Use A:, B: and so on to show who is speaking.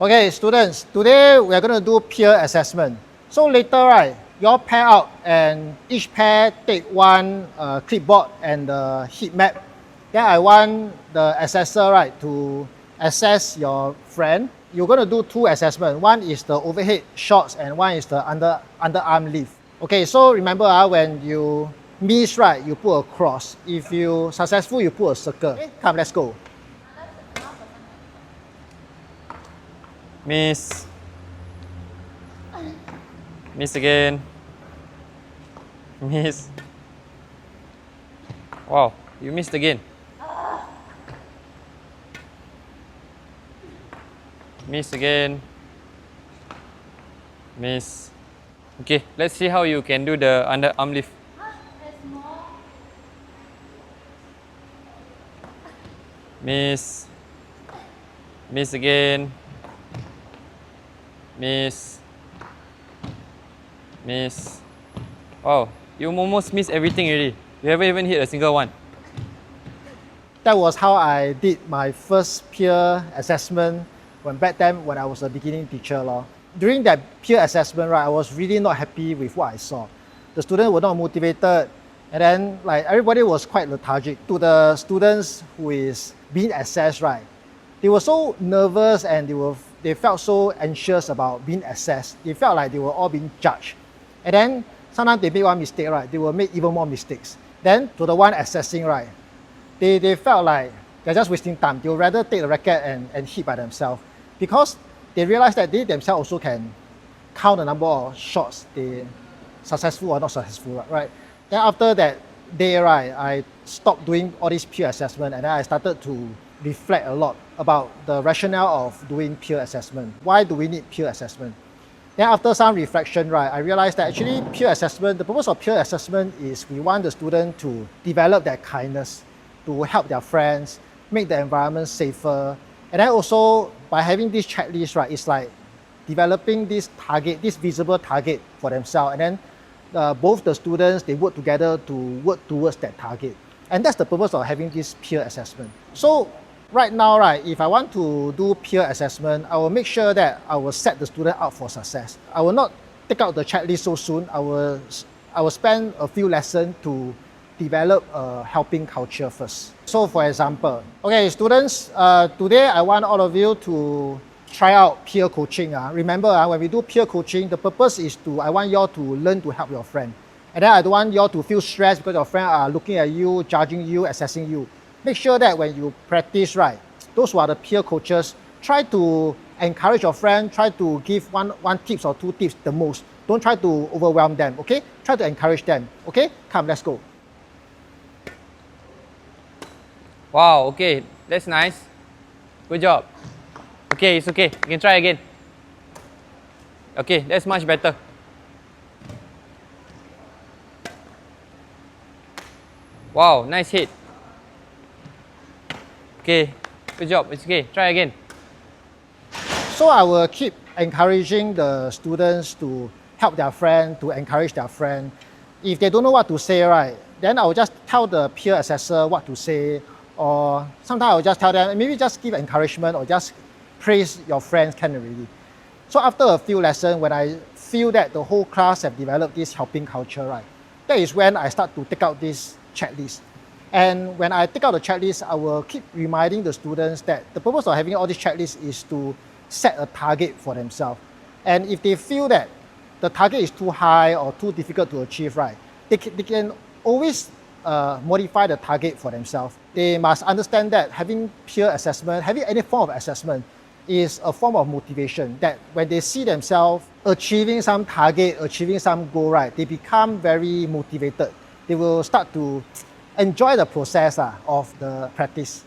A: Okay, students, today we are going to do peer assessment. So later, right, you all pair out and each pair take one clipboard and the heat map. Then I want the assessor, right, to assess your friend. You're going to do two assessments. One is the overhead shots and one is the underarm lift. Okay, so remember when you miss, right, you put a cross. If you successful, you put a circle. Okay, come, let's go.
B: Miss. Miss again. Miss. Wow, you missed again. Miss again. Miss. Okay, let's see how you can do the underarm lift. Miss. Miss again. Miss. Miss. Wow, you almost missed everything already. You haven't even hit a single one.
A: That was how I did my first peer assessment back then when I was a beginning teacher. During that peer assessment, right, I was really not happy with what I saw. The students were not motivated, and then everybody was quite lethargic. To the students who is being assessed, right, they were so nervous and they felt so anxious about being assessed. They felt like they were all being judged. And then sometimes they make one mistake, right, they will make even more mistakes. Then to the one assessing, right, they felt like they're just wasting time. They would rather take the racket and hit by themselves because they realized that they themselves also can count the number of shots they successful or not successful, right? Then after that day, right, I stopped doing all this peer assessment and then I started to reflect a lot about the rationale of doing peer assessment. Why do we need peer assessment? Then after some reflection, right, I realized that actually peer assessment, the purpose of peer assessment is we want the student to develop their kindness, to help their friends, make the environment safer. And then also by having this checklist, right, it's like developing this target, this visible target for themselves. And then both the students, they work together to work towards that target. And that's the purpose of having this peer assessment. So right now, right, if I want to do peer assessment, I will make sure that I will set the student up for success. I will not take out the checklist so soon. I will spend a few lessons to develop a helping culture first. So for example, okay, students, today I want all of you to try out peer coaching. Remember, when we do peer coaching, the purpose is I want you all to learn to help your friend. And then I don't want you all to feel stressed because your friends are looking at you, judging you, assessing you. Make sure that when you practice, right, those who are the peer coaches, try to encourage your friend, try to give one tips or two tips the most. Don't try to overwhelm them, okay? Try to encourage them, okay? Come, let's go.
B: Wow, okay, that's nice. Good job. Okay, it's okay. You can try again. Okay, that's much better. Wow, nice hit. Okay, good job. It's okay. Try again.
A: So I will keep encouraging the students to help their friend, to encourage their friend. If they don't know what to say, right, then I will just tell the peer assessor what to say, or sometimes I will just tell them, maybe just give encouragement or just praise your friends can already. So after a few lessons, when I feel that the whole class have developed this helping culture, right, that is when I start to take out this checklist. And when I take out the checklist, I will keep reminding the students that the purpose of having all these checklists is to set a target for themselves. And if they feel that the target is too high or too difficult to achieve, right, they can always modify the target for themselves. They must understand that having peer assessment, having any form of assessment is a form of motivation, that when they see themselves achieving some target, achieving some goal, right, they become very motivated. They will start to enjoy the process of the practice.